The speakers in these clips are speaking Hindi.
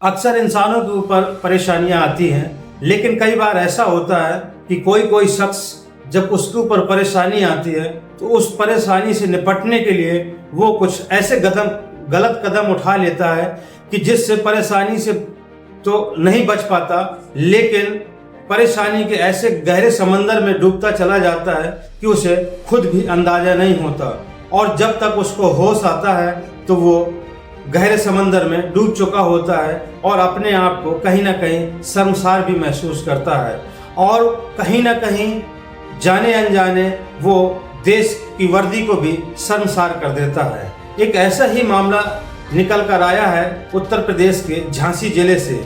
अक्सर इंसानों के ऊपर परेशानियां आती हैं, लेकिन कई बार ऐसा होता है कि कोई कोई शख्स जब उसके ऊपर परेशानी आती है तो उस परेशानी से निपटने के लिए वो कुछ ऐसे गलत कदम उठा लेता है कि जिससे परेशानी से तो नहीं बच पाता, लेकिन परेशानी के ऐसे गहरे समंदर में डूबता चला जाता है कि उसे खुद भी अंदाजा नहीं होता। और जब तक उसको होश आता है तो वो गहरे समंदर में डूब चुका होता है और अपने आप को कहीं ना कहीं शर्मसार भी महसूस करता है और कहीं ना कहीं जाने अनजाने वो देश की वर्दी को भी शर्मसार कर देता है। एक ऐसा ही मामला निकल कर आया है उत्तर प्रदेश के झांसी जिले से।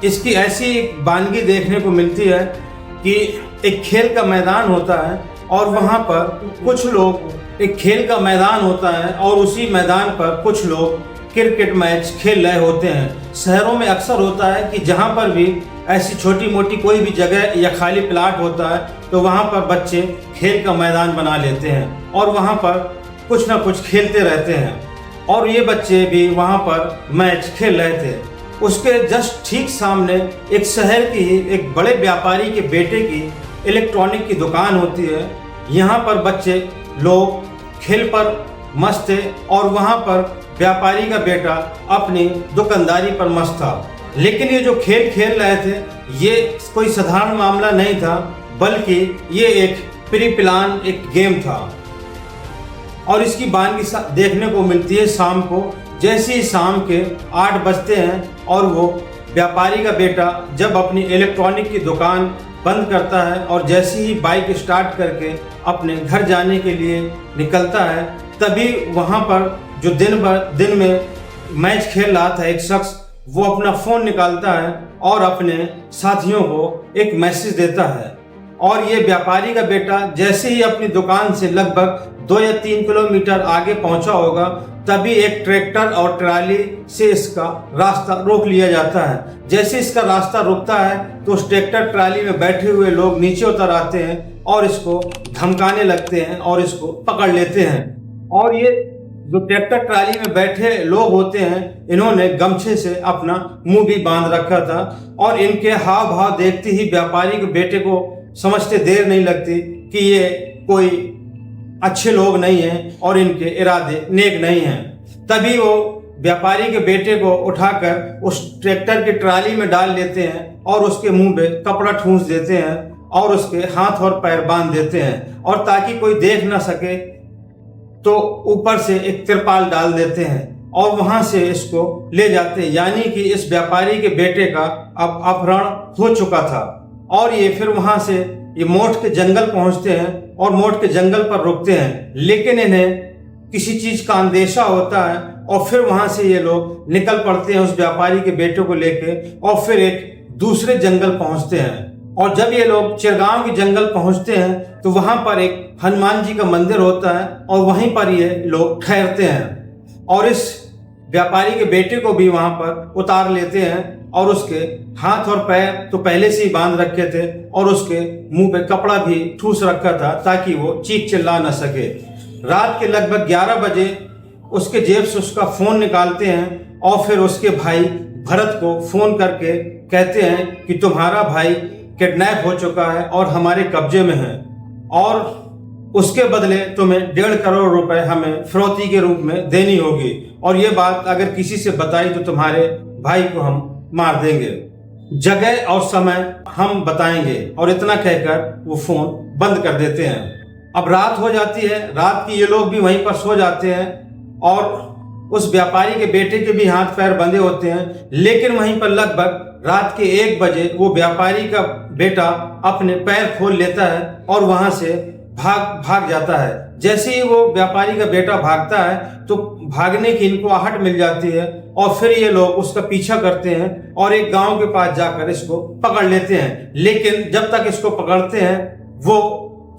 इसकी ऐसी एक वानगी देखने को मिलती है कि एक खेल का मैदान होता है और वहाँ पर कुछ लोग एक खेल का मैदान होता है और उसी मैदान पर कुछ लोग क्रिकेट मैच खेल रहे होते हैं। शहरों में अक्सर होता है कि जहाँ पर भी ऐसी छोटी मोटी कोई भी जगह या खाली प्लाट होता है तो वहाँ पर बच्चे खेल का मैदान बना लेते हैं और वहाँ पर कुछ ना कुछ खेलते रहते हैं। और ये बच्चे भी वहाँ पर मैच खेल रहे थे। उसके जस्ट ठीक सामने एक शहर की एक बड़े व्यापारी के बेटे की इलेक्ट्रॉनिक की दुकान होती है। यहाँ पर बच्चे लोग खेल पर मस्त थे और वहाँ पर व्यापारी का बेटा अपनी दुकानदारी पर मस्त था। लेकिन ये जो खेल खेल रहे थे ये कोई साधारण मामला नहीं था, बल्कि ये एक प्री प्लान एक गेम था। और इसकी वानगी देखने को मिलती है शाम को। जैसे ही शाम के 8 बजते हैं और वो व्यापारी का बेटा जब अपनी इलेक्ट्रॉनिक की दुकान बंद करता है और जैसे ही बाइक स्टार्ट करके अपने घर जाने के लिए निकलता है, तभी वहाँ पर जो दिन में मैच खेल रहा था एक शख्स वो अपना फ़ोन निकालता है और अपने साथियों को एक मैसेज देता है। और ये व्यापारी का बेटा जैसे ही अपनी दुकान से लगभग 2 या 3 किलोमीटर आगे पहुंचा होगा, तभी एक ट्रैक्टर और ट्राली से इसका रास्ता रोक लिया जाता है। जैसे इसका रास्ता रुकता है तो उस ट्रैक्टर ट्राली में बैठे हुए लोग नीचे उतर आते हैं और इसको धमकाने लगते हैं और इसको पकड़ लेते हैं। और ये जो ट्रैक्टर ट्राली में बैठे लोग होते हैं, इन्होंने गमछे से अपना मुंह भी बांध रखा था और इनके हाव भाव देखते ही व्यापारी के बेटे को समझते देर नहीं लगती कि ये कोई अच्छे लोग नहीं हैं और इनके इरादे नेक नहीं हैं। तभी वो व्यापारी के बेटे को उठाकर उस ट्रैक्टर की ट्राली में डाल लेते हैं और उसके मुंह पे कपड़ा ठूंस देते हैं और उसके हाथ और पैर बांध देते हैं और ताकि कोई देख ना सके तो ऊपर से एक तिरपाल डाल देते हैं और वहां से इसको ले जाते हैं। यानी कि इस व्यापारी के बेटे का अब अपहरण हो चुका था। और ये फिर वहां से ये मोठ के जंगल पहुंचते हैं और मोठ के जंगल पर रुकते हैं, लेकिन इन्हें किसी चीज का अंदेशा होता है और फिर वहां से ये लोग निकल पड़ते हैं उस व्यापारी के बेटे को लेके और फिर एक दूसरे जंगल पहुंचते हैं। और जब ये लोग चिरगांव के जंगल पहुंचते हैं तो वहां पर एक हनुमान जी का मंदिर होता है और वहीं पर ये लोग ठहरते हैं और इस व्यापारी के बेटे को भी वहां पर उतार लेते हैं और उसके हाथ और पैर तो पहले से ही बांध रखे थे और उसके मुंह पे कपड़ा भी ठूस रखा था ताकि वो चीख चिल्ला न सके। रात के लगभग 11 बजे उसके जेब से उसका फोन निकालते हैं और फिर उसके भाई भरत को फोन करके कहते हैं कि तुम्हारा भाई किडनैप हो चुका है और हमारे कब्जे में है और उसके बदले तुम्हें 1.5 करोड़ रुपए हमें फिरौती के रूप में देनी होगी और ये बात अगर किसी से बताई तो तुम्हारे भाई को हम मार देंगे। जगह और समय हम बताएंगे। और इतना कहकर वो फोन बंद कर देते हैं। अब रात हो जाती है। रात की ये लोग भी वहीं पर सो जाते हैं और उस व्यापारी के बेटे के भी हाथ पैर बंधे होते हैं, लेकिन वहीं पर लगभग रात के 1 बजे वो व्यापारी का बेटा अपने पैर खोल लेता है और वहां से भाग जाता है। जैसे ही वो व्यापारी का बेटा भागता है तो भागने की इनको आहट मिल जाती है और फिर ये लोग उसका पीछा करते हैं और एक गांव के पास जाकर इसको पकड़ लेते हैं। लेकिन जब तक इसको पकड़ते हैं वो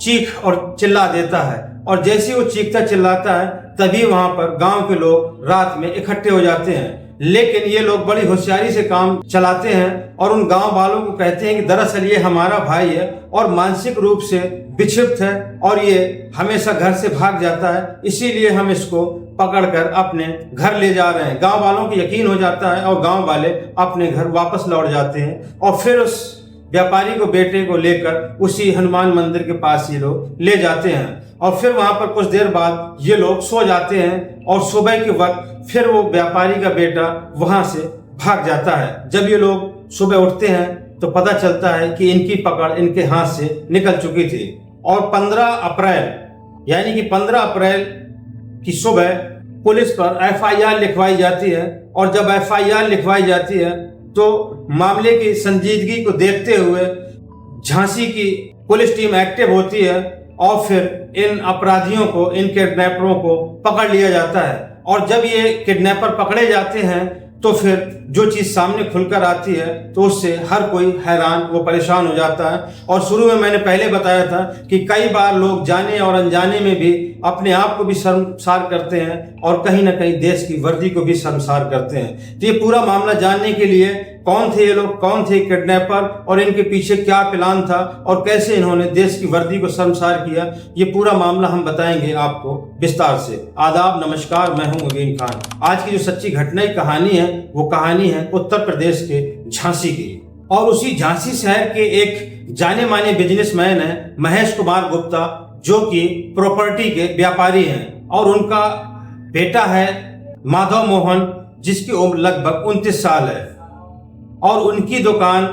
चीख और चिल्ला देता है और जैसे ही वो चीखता चिल्लाता है तभी वहां पर गांव के लोग रात में इकट्ठे हो जाते हैं। लेकिन ये लोग बड़ी होशियारी से काम चलाते हैं और उन गांव वालों को कहते हैं कि दरअसल ये हमारा भाई है और मानसिक रूप से विक्षिप्त है और ये हमेशा घर से भाग जाता है, इसीलिए हम इसको पकड़कर अपने घर ले जा रहे हैं। गांव वालों को यकीन हो जाता है और गांव वाले अपने घर वापस लौट जाते हैं और फिर उस व्यापारी को, बेटे को लेकर उसी हनुमान मंदिर के पास ये लोग ले जाते हैं और फिर वहां पर कुछ देर बाद ये लोग सो जाते हैं और सुबह के वक्त फिर वो व्यापारी का बेटा वहां से भाग जाता है। जब ये लोग सुबह उठते हैं तो पता चलता है कि इनकी पकड़ इनके हाथ से निकल चुकी थी और 15 अप्रैल यानी कि 15 अप्रैल की सुबह पुलिस पर एफआईआर लिखवाई जाती है और जब एफआईआर लिखवाई जाती है तो मामले की संजीदगी को देखते हुए झांसी की पुलिस टीम एक्टिव होती है और फिर इन अपराधियों को, इन किडनैपरों को पकड़ लिया जाता है। और जब ये किडनैपर पकड़े जाते हैं तो फिर जो चीज सामने खुलकर आती है तो उससे हर कोई हैरान, वो परेशान हो जाता है। और शुरू में मैंने पहले बताया था कि कई बार लोग जाने और अनजाने में भी अपने आप को भी शर्मसार करते हैं और कहीं ना कहीं देश की वर्दी को भी शर्मसार करते हैं। तो ये पूरा मामला जानने के लिए कौन थे ये लोग, कौन थे किडनैपर और इनके पीछे क्या प्लान था और कैसे इन्होंने देश की वर्दी को शर्मसार किया, ये पूरा मामला हम बताएंगे आपको विस्तार से। आदाब, नमस्कार, मैं हूं मुबीन खान। आज की जो सच्ची घटना की कहानी है वो कहानी है उत्तर प्रदेश के झांसी की। और उसी झांसी शहर के एक जाने माने बिजनेसमैन है महेश कुमार गुप्ता, जो कि प्रॉपर्टी के व्यापारी हैं और उनका बेटा है माधव मोहन, जिसकी उम्र लगभग 29 साल है और उनकी दुकान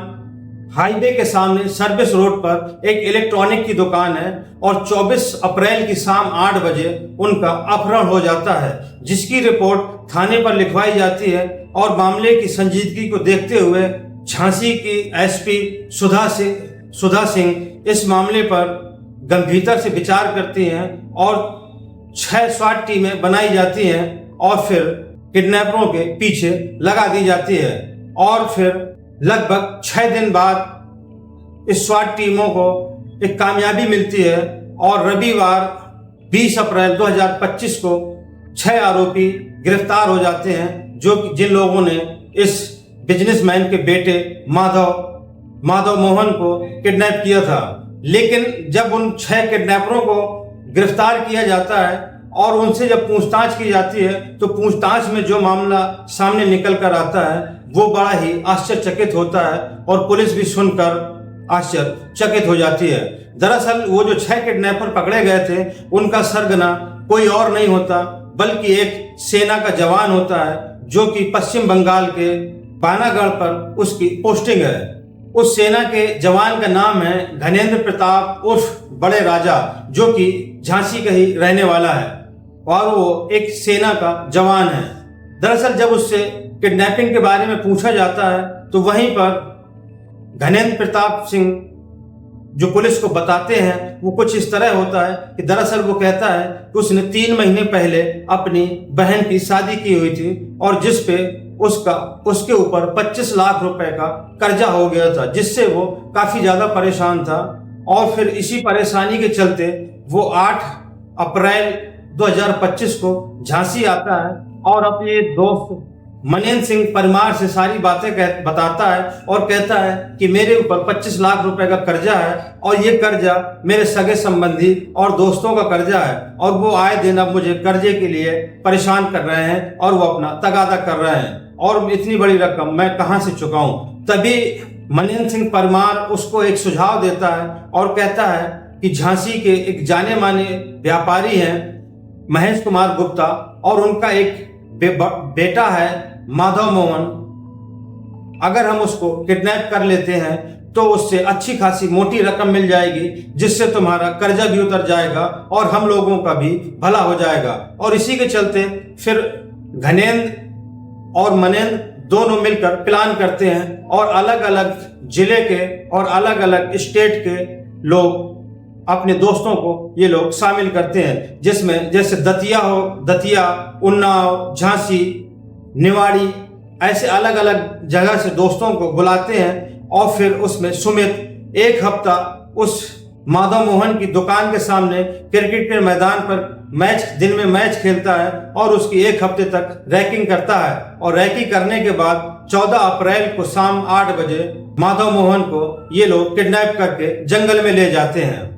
हाईवे के सामने सर्विस रोड पर एक इलेक्ट्रॉनिक की दुकान है और 24 अप्रैल की शाम 8 बजे उनका अपहरण हो जाता है, जिसकी रिपोर्ट थाने पर लिखवाई जाती है। और मामले की संजीदगी को देखते हुए झांसी की एसपी सुधा सिंह इस मामले पर गंभीरता से विचार करती हैं और 6 SWAT टीमें बनाई जाती हैं और फिर किडनैपरों के पीछे लगा दी जाती है। और फिर लगभग 6 दिन बाद इस SWAT टीमों को एक कामयाबी मिलती है और रविवार 20 अप्रैल 2025 को 6 आरोपी गिरफ्तार हो जाते हैं, जो जिन लोगों ने इस बिजनेसमैन के बेटे माधव मोहन को किडनैप किया था। लेकिन जब उन 6 किडनैपरों को गिरफ्तार किया जाता है और उनसे जब पूछताछ की जाती है तो पूछताछ में जो मामला सामने निकल कर आता है वो बड़ा ही आश्चर्यचकित होता है और पुलिस भी सुनकर आश्चर्यचकित हो जाती है। दरअसल वो जो 6 किडनैपर पकड़े गए थे उनका सरगना कोई और नहीं होता बल्कि एक सेना का जवान होता है, जो कि पश्चिम बंगाल के पानागढ़ पर उसकी पोस्टिंग है। उस सेना के जवान का नाम है घनेंद्र प्रताप उर्फ बड़े राजा, जो कि झांसी का ही रहने वाला है और वो एक सेना का जवान है। दरअसल जब उससे किडनैपिंग के बारे में पूछा जाता है तो वहीं पर घनेंद्र प्रताप सिंह जो पुलिस को बताते हैं वो कुछ इस तरह होता है कि दरअसल वो कहता है कि उसने 3 महीने पहले अपनी बहन की शादी की हुई थी और जिस पे उसके ऊपर 25 लाख रुपए का कर्जा हो गया था, जिससे वो काफी ज्यादा परेशान था। और फिर इसी परेशानी के चलते वो 8 अप्रैल 2025 को झांसी आता है और अपने दोस्त मनेंद्र सिंह परमार से सारी बातें बताता है और कहता है कि मेरे ऊपर 25 लाख रुपए का कर्जा है और ये कर्जा मेरे सगे संबंधी और दोस्तों का कर्जा है और वो आए दिन अब मुझे कर्जे के लिए परेशान कर रहे हैं और वो अपना तगादा कर रहे हैं और इतनी बड़ी रकम मैं कहां से चुकाऊं। तभी मनेंद्र सिंह परमार उसको एक सुझाव देता है और कहता है कि झांसी के एक जाने माने व्यापारी हैं महेश कुमार गुप्ता और उनका एक बेटा है माधव मोहन, अगर हम उसको किडनैप कर लेते हैं तो उससे अच्छी खासी मोटी रकम मिल जाएगी, जिससे तुम्हारा कर्जा भी उतर जाएगा और हम लोगों का भी भला हो जाएगा। और इसी के चलते फिर घनेंद्र और मनेंद्र दोनों मिलकर प्लान करते हैं और अलग अलग जिले के और अलग अलग स्टेट के लोग अपने दोस्तों को ये लोग शामिल करते हैं, जिसमें जैसे दतिया, उन्नाव, झांसी, निवाड़ी, ऐसे अलग अलग जगह से दोस्तों को बुलाते हैं और फिर उसमें सुमित 1 हफ्ता उस माधव मोहन की दुकान के सामने क्रिकेट के मैदान पर दिन में मैच खेलता है और उसकी 1 हफ्ते तक रैकिंग करता है। और रैकिंग करने के बाद 14 अप्रैल को शाम 8 बजे माधव मोहन को ये लोग किडनैप करके जंगल में ले जाते हैं।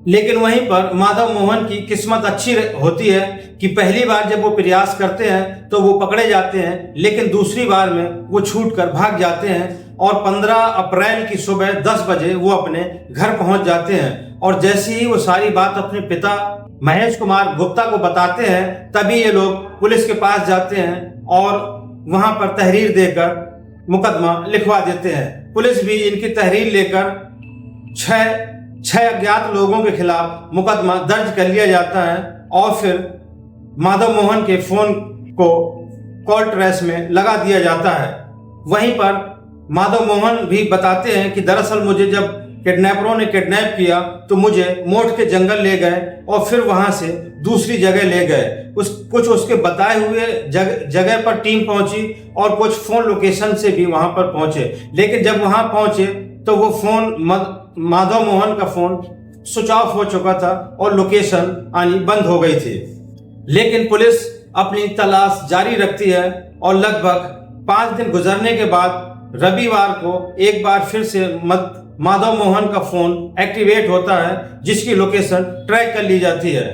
लेकिन वहीं पर माधव मोहन की किस्मत अच्छी होती है कि पहली बार जब वो प्रयास करते हैं तो वो पकड़े जाते हैं, लेकिन दूसरी बार में वो छूटकर भाग जाते हैं और 15 अप्रैल की सुबह 10 बजे वो अपने घर पहुंच जाते हैं। और जैसे ही वो सारी बात अपने पिता महेश कुमार गुप्ता को बताते हैं, तभी ये लोग पुलिस के पास जाते हैं और वहां पर तहरीर देकर मुकदमा लिखवा देते हैं। पुलिस भी इनकी तहरीर लेकर छह अज्ञात लोगों के खिलाफ मुकदमा दर्ज कर लिया जाता है और फिर माधव मोहन के फोन को कॉल ट्रेस में लगा दिया जाता है। वहीं पर माधव मोहन भी बताते हैं कि दरअसल मुझे जब किडनैपरों ने किडनैप किया तो मुझे मोट के जंगल ले गए और फिर वहां से दूसरी जगह ले गए। कुछ उसके बताए हुए जगह पर टीम पहुंची और कुछ फोन लोकेशन से भी वहां पर पहुंचे, लेकिन जब वहां पहुंचे तो वो फोन माधव मोहन का फोन स्विच ऑफ हो चुका था और लोकेशन आनी बंद हो गई थी। लेकिन पुलिस अपनी तलाश जारी रखती है और लगभग 5 दिन गुजरने के बाद रविवार को एक बार फिर से माधव मोहन का फोन एक्टिवेट होता है, जिसकी लोकेशन ट्रैक कर ली जाती है।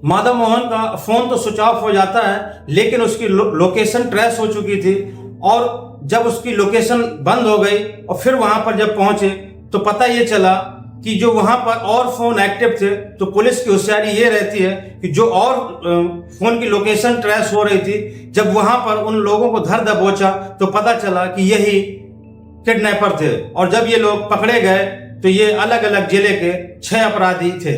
माधव मोहन का फोन तो स्विच ऑफ हो जाता है, लेकिन उसकी लोकेशन ट्रेस हो चुकी थी। और जब उसकी लोकेशन बंद हो गई और फिर वहां पर जब पहुंचे तो पता ये चला कि जो वहां पर और फोन एक्टिव थे, तो पुलिस की होशियारी ये रहती है कि जो और फोन की लोकेशन ट्रेस हो रही थी, जब वहां पर उन लोगों को धर दबोचा तो पता चला कि यही किडनैपर थे। और जब ये लोग पकड़े गए तो ये अलग अलग जिले के 6 अपराधी थे,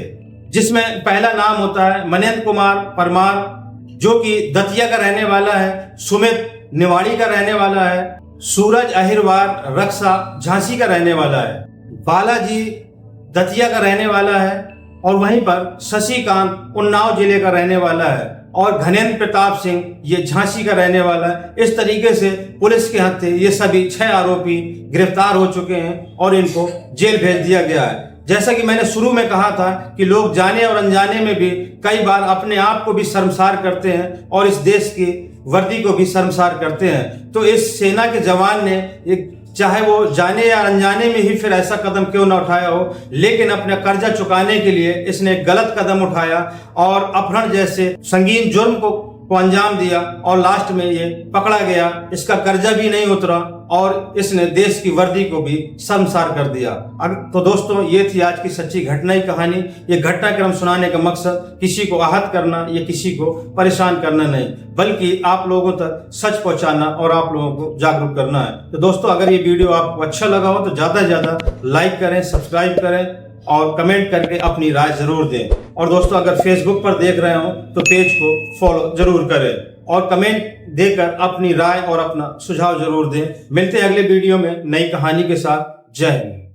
जिसमें पहला नाम होता है मनेंद्र कुमार परमार, जो कि दतिया का रहने वाला है, सुमित निवाड़ी का रहने वाला है, सूरज अहिरवार रक्षा झांसी का रहने वाला है, बालाजी दतिया का रहने वाला है और वहीं पर शशिकांत उन्नाव जिले का रहने वाला है और घनेन्द्र प्रताप सिंह ये झांसी का रहने वाला है। इस तरीके से पुलिस के हाथ ये सभी 6 आरोपी गिरफ्तार हो चुके हैं और इनको जेल भेज दिया गया है। जैसा कि मैंने शुरू में कहा था कि लोग जाने और अनजाने में भी कई बार अपने आप को भी शर्मसार करते हैं और इस देश की वर्दी को भी शर्मसार करते हैं। तो इस सेना के जवान ने एक, चाहे वो जाने या अनजाने में ही फिर ऐसा कदम क्यों ना उठाया हो, लेकिन अपना कर्जा चुकाने के लिए इसने एक गलत कदम उठाया और अपहरण जैसे संगीन जुर्म को अंजाम दिया और लास्ट में ये पकड़ा गया। इसका कर्जा भी नहीं उतरा और इसने देश की वर्दी को भी शर्मसार कर दिया। तो दोस्तों, ये थी आज की सच्ची घटनाई कहानी। ये घटनाक्रम सुनाने का मकसद किसी को आहत करना या किसी को परेशान करना नहीं, बल्कि आप लोगों तक सच पहुंचाना और आप लोगों को जागरूक करना है। तो दोस्तों, अगर ये वीडियो आपको अच्छा लगा हो तो ज्यादा से ज्यादा लाइक करें, सब्सक्राइब करें और कमेंट करके अपनी राय जरूर दें। और दोस्तों, अगर फेसबुक पर देख रहे हो तो पेज को फॉलो जरूर करें और कमेंट देकर अपनी राय और अपना सुझाव जरूर दें। मिलते हैं अगले वीडियो में नई कहानी के साथ। जय हिंद।